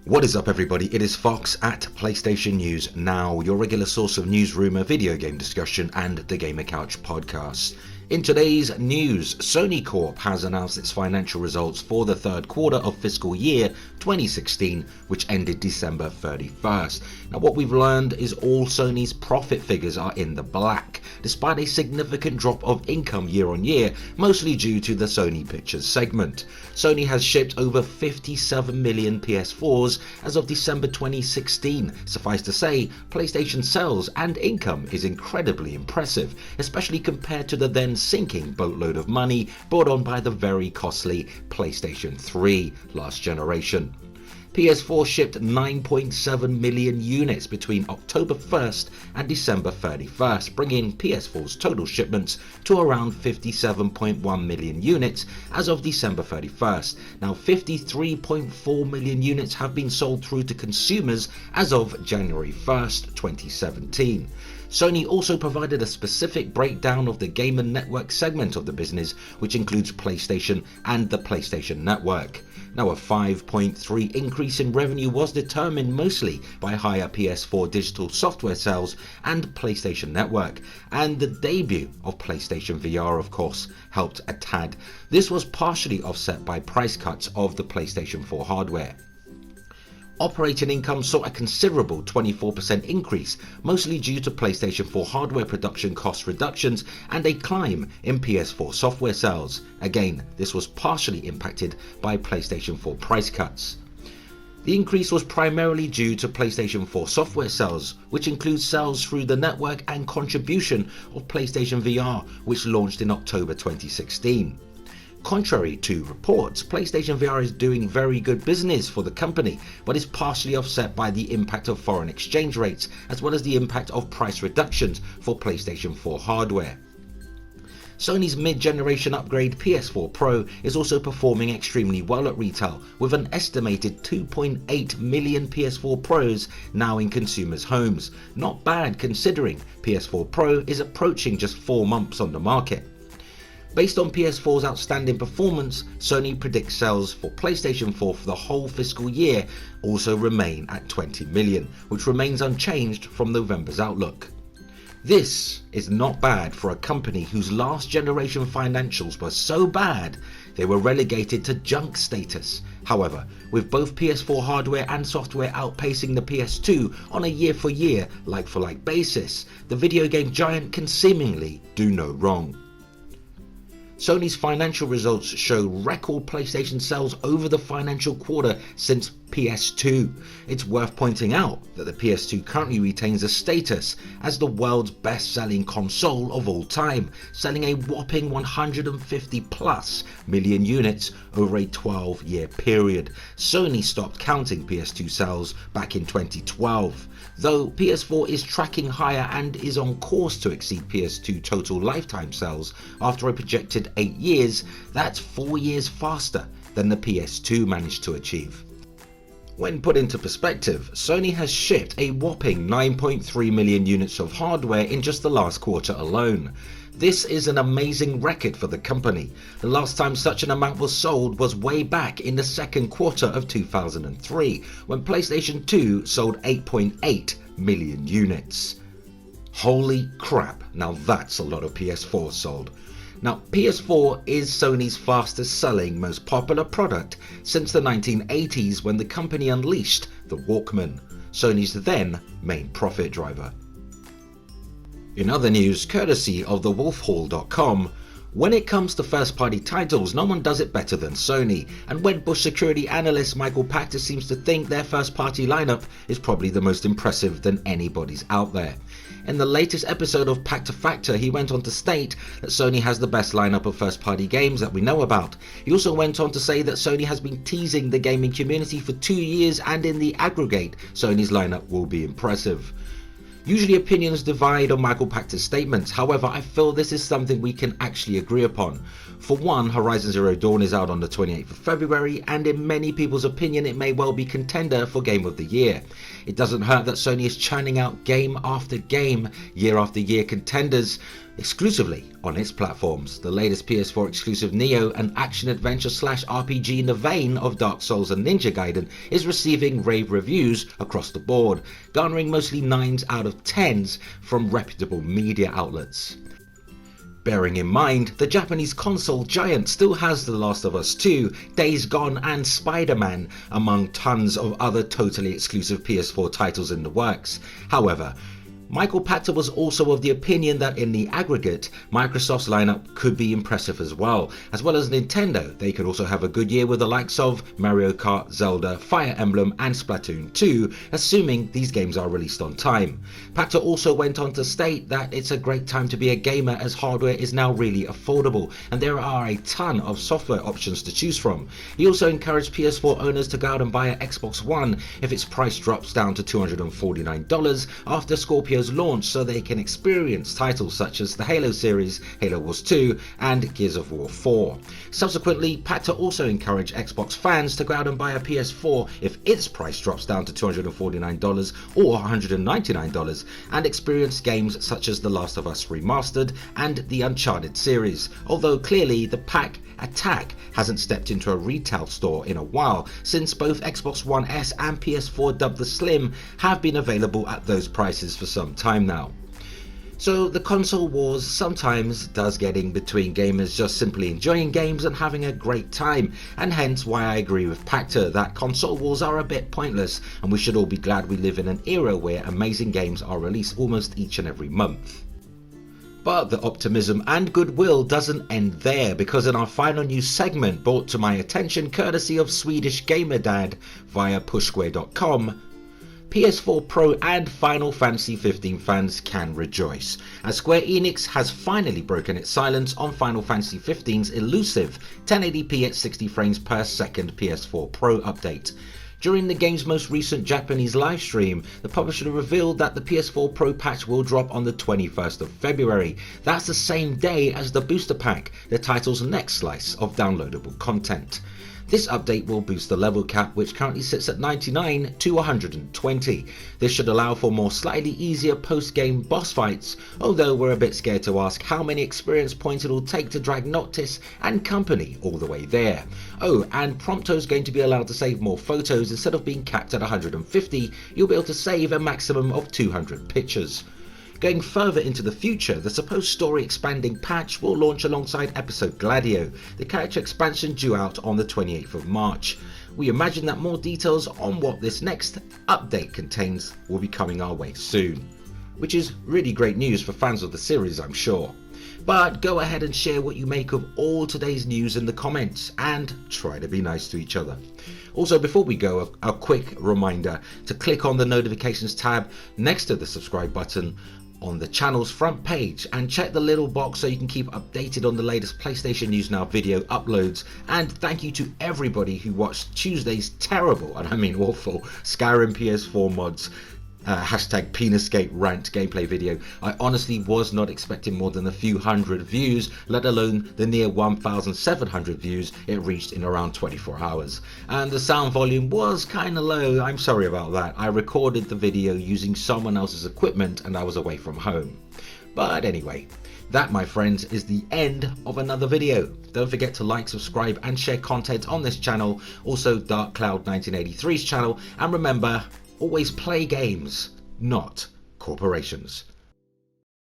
What is up everybody, it is Fox at PlayStation News Now, your regular source of news, rumour, video game discussion and the Gamer Couch podcast. In today's news, Sony Corp has announced its financial results for the third quarter of fiscal year 2016, which ended December 31st. Now what we've learned is all Sony's profit figures are in the black, despite a significant drop of income year on year, mostly due to the Sony Pictures segment. Sony has shipped over 57 million PS4s as of December 2016. Suffice to say, PlayStation sales and income is incredibly impressive, especially compared to the then sinking boatload of money brought on by the very costly PlayStation 3 last generation. PS4 shipped 9.7 million units between October 1st and December 31st, bringing PS4's total shipments to around 57.1 million units as of December 31st. Now 53.4 million units have been sold through to consumers as of January 1st, 2017. Sony also provided a specific breakdown of the Gamer Network segment of the business, which includes PlayStation and the PlayStation Network. Now a 5.3% increase in revenue was determined mostly by higher PS4 digital software sales and PlayStation Network, and the debut of PlayStation VR of course helped a tad. This was partially offset by price cuts of the PlayStation 4 hardware. Operating income saw a considerable 24% increase, mostly due to PlayStation 4 hardware production cost reductions and a climb in PS4 software sales. Again, this was partially impacted by PlayStation 4 price cuts. The increase was primarily due to PlayStation 4 software sales, which includes sales through the network and contribution of PlayStation VR, which launched in October 2016. Contrary to reports, PlayStation VR is doing very good business for the company, but is partially offset by the impact of foreign exchange rates, as well as the impact of price reductions for PlayStation 4 hardware. Sony's mid-generation upgrade PS4 Pro is also performing extremely well at retail, with an estimated 2.8 million PS4 Pros now in consumers' homes. Not bad considering PS4 Pro is approaching just 4 months on the market. Based on PS4's outstanding performance, Sony predicts sales for PlayStation 4 for the whole fiscal year also remain at 20 million, which remains unchanged from November's outlook. This is not bad for a company whose last generation financials were so bad they were relegated to junk status. However, with both PS4 hardware and software outpacing the PS2 on a year-for-year, like-for-like basis, the video game giant can seemingly do no wrong. Sony's financial results show record PlayStation sales over the financial quarter since PS2. It's worth pointing out that the PS2 currently retains a status as the world's best-selling console of all time, selling a whopping 150 plus million units over a 12-year period. Sony stopped counting PS2 sales back in 2012. Though PS4 is tracking higher and is on course to exceed PS2 total lifetime sales after a projected 8 years, that's 4 years faster than the PS2 managed to achieve. When put into perspective, Sony has shipped a whopping 9.3 million units of hardware in just the last quarter alone. This is an amazing record for the company. The last time such an amount was sold was way back in the second quarter of 2003, when PlayStation 2 sold 8.8 million units. Holy crap, now that's a lot of PS4 sold. Now, PS4 is Sony's fastest selling, most popular product since the 1980s when the company unleashed the Walkman, Sony's then main profit driver. In other news, courtesy of thewolfhall.com, when it comes to first-party titles, no one does it better than Sony, and Wedbush security analyst Michael Pachter seems to think their first-party lineup is probably the most impressive than anybody's out there. In the latest episode of Pachter Factor, he went on to state that Sony has the best lineup of first-party games that we know about. He also went on to say that Sony has been teasing the gaming community for 2 years, and in the aggregate, Sony's lineup will be impressive. Usually opinions divide on Michael Pachter's statements, however I feel this is something we can actually agree upon. For one, Horizon Zero Dawn is out on the 28th of February, and in many people's opinion it may well be contender for Game of the Year. It doesn't hurt that Sony is churning out game after game, year after year contenders. exclusively on its platforms. The latest PS4 exclusive Neo, an action-adventure / RPG in the vein of Dark Souls and Ninja Gaiden, is receiving rave reviews across the board, garnering mostly 9s out of 10s from reputable media outlets. Bearing in mind, the Japanese console giant still has The Last of Us 2, Days Gone and Spider-Man, among tons of other totally exclusive PS4 titles in the works. However, Michael Pachter was also of the opinion that in the aggregate, Microsoft's lineup could be impressive as well as Nintendo. They could also have a good year with the likes of Mario Kart, Zelda, Fire Emblem and Splatoon 2, assuming these games are released on time. Pachter also went on to state that it's a great time to be a gamer as hardware is now really affordable and there are a ton of software options to choose from. He also encouraged PS4 owners to go out and buy an Xbox One if its price drops down to $249 after Scorpio's launch, so they can experience titles such as the Halo series, Halo Wars 2 and Gears of War 4. Subsequently, Pachter also encouraged Xbox fans to go out and buy a PS4 if its price drops down to $249 or $199 and experience games such as The Last of Us Remastered and the Uncharted series, although clearly the pack attack hasn't stepped into a retail store in a while, since both Xbox One S and PS4 dubbed the Slim have been available at those prices for some time now. So the console wars sometimes does get in between gamers just simply enjoying games and having a great time, and hence why I agree with Pachter that console wars are a bit pointless and we should all be glad we live in an era where amazing games are released almost each and every month. But the optimism and goodwill doesn't end there, because in our final news segment brought to my attention courtesy of Swedish Gamer Dad via pushsquare.com, PS4 Pro and Final Fantasy 15 fans can rejoice, as Square Enix has finally broken its silence on Final Fantasy 15's elusive 1080p at 60 frames per second PS4 Pro update. During the game's most recent Japanese livestream, the publisher revealed that the PS4 Pro patch will drop on the 21st of February. That's the same day as the booster pack, the title's next slice of downloadable content. This update will boost the level cap, which currently sits at 99 to 120. This should allow for more slightly easier post-game boss fights, although we're a bit scared to ask how many experience points it'll take to drag Noctis and company all the way there. Oh, and Prompto's going to be allowed to save more photos. Instead of being capped at 150, you'll be able to save a maximum of 200 pictures. Going further into the future, the supposed story expanding patch will launch alongside episode Gladio, the character expansion due out on the 28th of March. We imagine that more details on what this next update contains will be coming our way soon, which is really great news for fans of the series, I'm sure. But go ahead and share what you make of all today's news in the comments and try to be nice to each other. Also, before we go, a quick reminder to click on the notifications tab next to the subscribe button on the channel's front page and check the little box so you can keep updated on the latest PlayStation News Now video uploads. And thank you to everybody who watched Tuesday's terrible, and I mean awful, Skyrim PS4 mods hashtag Peniscape rant gameplay video. I honestly was not expecting more than a few hundred views, let alone the near 1,700 views it reached in around 24 hours. And the sound volume was kinda low, I'm sorry about that. I recorded the video using someone else's equipment and I was away from home. But anyway, that, my friends, is the end of another video. Don't forget to like, subscribe and share content on this channel, also Dark Cloud 1983's channel, and remember, always play games, not corporations.